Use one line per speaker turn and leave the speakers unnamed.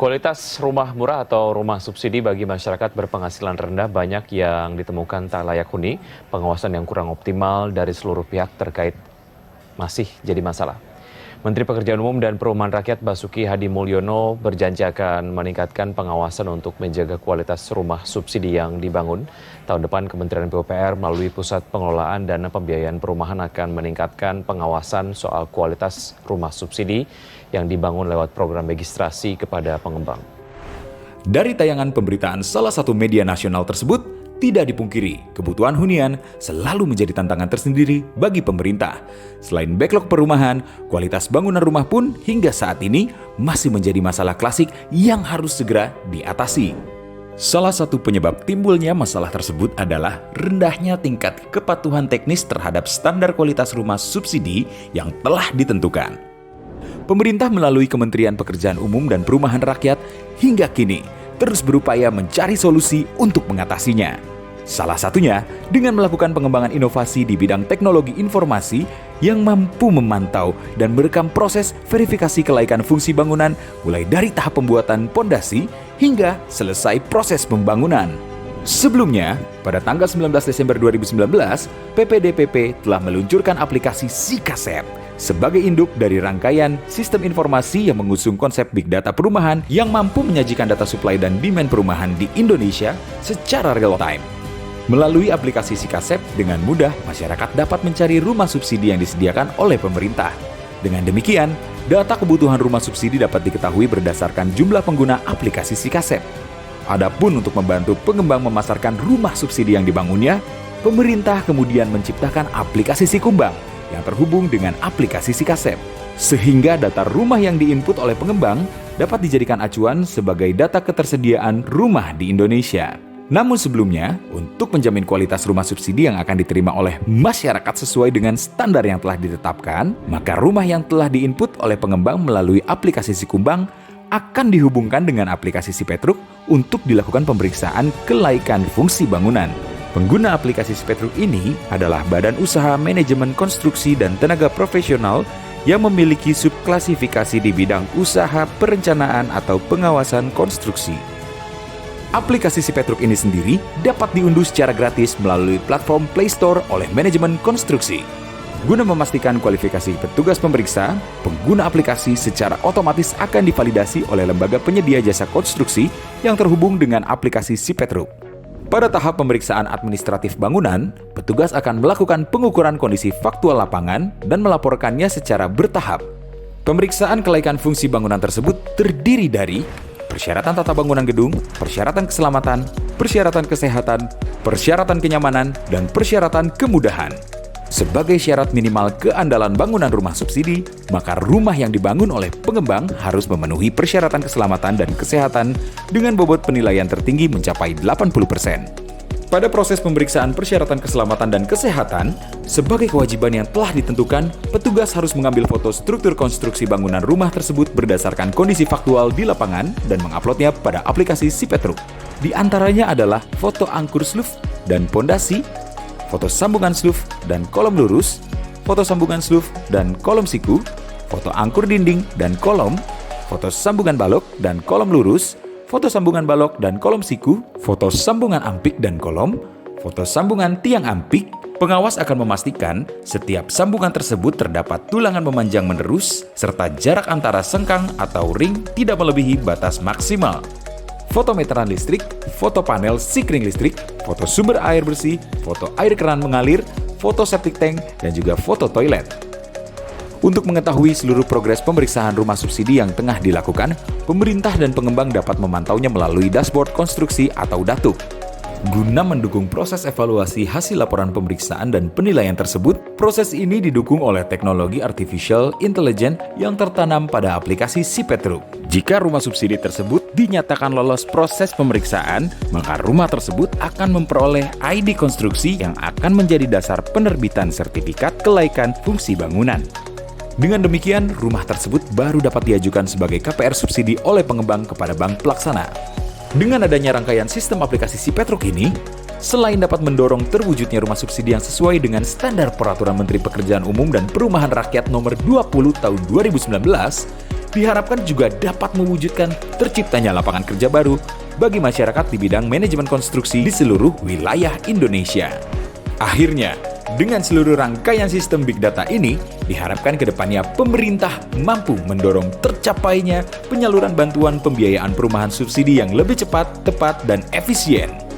Kualitas rumah murah atau rumah subsidi bagi masyarakat berpenghasilan rendah banyak yang ditemukan tak layak huni, pengawasan yang kurang optimal dari seluruh pihak terkait masih jadi masalah. Menteri Pekerjaan Umum dan Perumahan Rakyat Basuki Hadi Mulyono berjanji akan meningkatkan pengawasan untuk menjaga kualitas rumah subsidi yang dibangun. Tahun depan Kementerian PUPR melalui Pusat Pengelolaan Dana Pembiayaan Perumahan akan meningkatkan pengawasan soal kualitas rumah subsidi yang dibangun lewat program registrasi kepada pengembang.
Dari tayangan pemberitaan salah satu media nasional tersebut, tidak dipungkiri kebutuhan hunian selalu menjadi tantangan tersendiri bagi pemerintah. Selain backlog perumahan, kualitas bangunan rumah pun hingga saat ini masih menjadi masalah klasik yang harus segera diatasi. Salah satu penyebab timbulnya masalah tersebut adalah rendahnya tingkat kepatuhan teknis terhadap standar kualitas rumah subsidi yang telah ditentukan. Pemerintah melalui Kementerian Pekerjaan Umum dan Perumahan Rakyat hingga kini terus berupaya mencari solusi untuk mengatasinya. Salah satunya dengan melakukan pengembangan inovasi di bidang teknologi informasi yang mampu memantau dan merekam proses verifikasi kelaikan fungsi bangunan mulai dari tahap pembuatan pondasi hingga selesai proses pembangunan. Sebelumnya, pada tanggal 19 Desember 2019, PPDPP telah meluncurkan aplikasi Sikasep sebagai induk dari rangkaian sistem informasi yang mengusung konsep Big Data perumahan yang mampu menyajikan data supply dan demand perumahan di Indonesia secara real time. Melalui aplikasi Sikasep, dengan mudah masyarakat dapat mencari rumah subsidi yang disediakan oleh pemerintah. Dengan demikian, data kebutuhan rumah subsidi dapat diketahui berdasarkan jumlah pengguna aplikasi Sikasep. Adapun untuk membantu pengembang memasarkan rumah subsidi yang dibangunnya, pemerintah kemudian menciptakan aplikasi Sikumbang yang terhubung dengan aplikasi Sikasep, sehingga data rumah yang diinput oleh pengembang dapat dijadikan acuan sebagai data ketersediaan rumah di Indonesia. Namun sebelumnya, untuk menjamin kualitas rumah subsidi yang akan diterima oleh masyarakat sesuai dengan standar yang telah ditetapkan, maka rumah yang telah diinput oleh pengembang melalui aplikasi Sikumbang akan dihubungkan dengan aplikasi Sipetruk untuk dilakukan pemeriksaan kelaikan fungsi bangunan. Pengguna aplikasi Sipetruk ini adalah Badan Usaha Manajemen Konstruksi dan Tenaga Profesional yang memiliki subklasifikasi di bidang usaha perencanaan atau pengawasan konstruksi. Aplikasi Sipetruk ini sendiri dapat diunduh secara gratis melalui platform Play Store oleh manajemen konstruksi. Guna memastikan kualifikasi petugas pemeriksa, pengguna aplikasi secara otomatis akan divalidasi oleh lembaga penyedia jasa konstruksi yang terhubung dengan aplikasi Sipetruk. Pada tahap pemeriksaan administratif bangunan, petugas akan melakukan pengukuran kondisi faktual lapangan dan melaporkannya secara bertahap. Pemeriksaan kelaikan fungsi bangunan tersebut terdiri dari persyaratan tata bangunan gedung, persyaratan keselamatan, persyaratan kesehatan, persyaratan kenyamanan, dan persyaratan kemudahan. Sebagai syarat minimal keandalan bangunan rumah subsidi, maka rumah yang dibangun oleh pengembang harus memenuhi persyaratan keselamatan dan kesehatan dengan bobot penilaian tertinggi mencapai 80%. Pada proses pemeriksaan persyaratan keselamatan dan kesehatan, sebagai kewajiban yang telah ditentukan, petugas harus mengambil foto struktur konstruksi bangunan rumah tersebut berdasarkan kondisi faktual di lapangan dan menguploadnya pada aplikasi Sipetruk. Di antaranya adalah foto angkur sluf dan pondasi, foto sambungan sluf dan kolom lurus, foto sambungan sluf dan kolom siku, foto angkur dinding dan kolom, foto sambungan balok dan kolom lurus, foto sambungan balok dan kolom siku, foto sambungan ampik dan kolom, foto sambungan tiang ampik. Pengawas akan memastikan setiap sambungan tersebut terdapat tulangan memanjang menerus, serta jarak antara sengkang atau ring tidak melebihi batas maksimal. Foto meteran listrik, foto panel sikring listrik, foto sumber air bersih, foto air keran mengalir, foto septic tank, dan juga foto toilet. Untuk mengetahui seluruh progres pemeriksaan rumah subsidi yang tengah dilakukan, pemerintah dan pengembang dapat memantaunya melalui dashboard konstruksi atau DATUK. Guna mendukung proses evaluasi hasil laporan pemeriksaan dan penilaian tersebut, proses ini didukung oleh teknologi artificial intelligence yang tertanam pada aplikasi Sipetruk. Jika rumah subsidi tersebut dinyatakan lolos proses pemeriksaan, maka rumah tersebut akan memperoleh ID konstruksi yang akan menjadi dasar penerbitan sertifikat kelaikan fungsi bangunan. Dengan demikian, rumah tersebut baru dapat diajukan sebagai KPR subsidi oleh pengembang kepada bank pelaksana. Dengan adanya rangkaian sistem aplikasi Sipetruk ini, selain dapat mendorong terwujudnya rumah subsidi yang sesuai dengan standar Peraturan Menteri Pekerjaan Umum dan Perumahan Rakyat Nomor 20 Tahun 2019, diharapkan juga dapat mewujudkan terciptanya lapangan kerja baru bagi masyarakat di bidang manajemen konstruksi di seluruh wilayah Indonesia. Akhirnya, dengan seluruh rangkaian sistem Big Data ini, diharapkan ke depannya pemerintah mampu mendorong tercapainya penyaluran bantuan pembiayaan perumahan subsidi yang lebih cepat, tepat, dan efisien.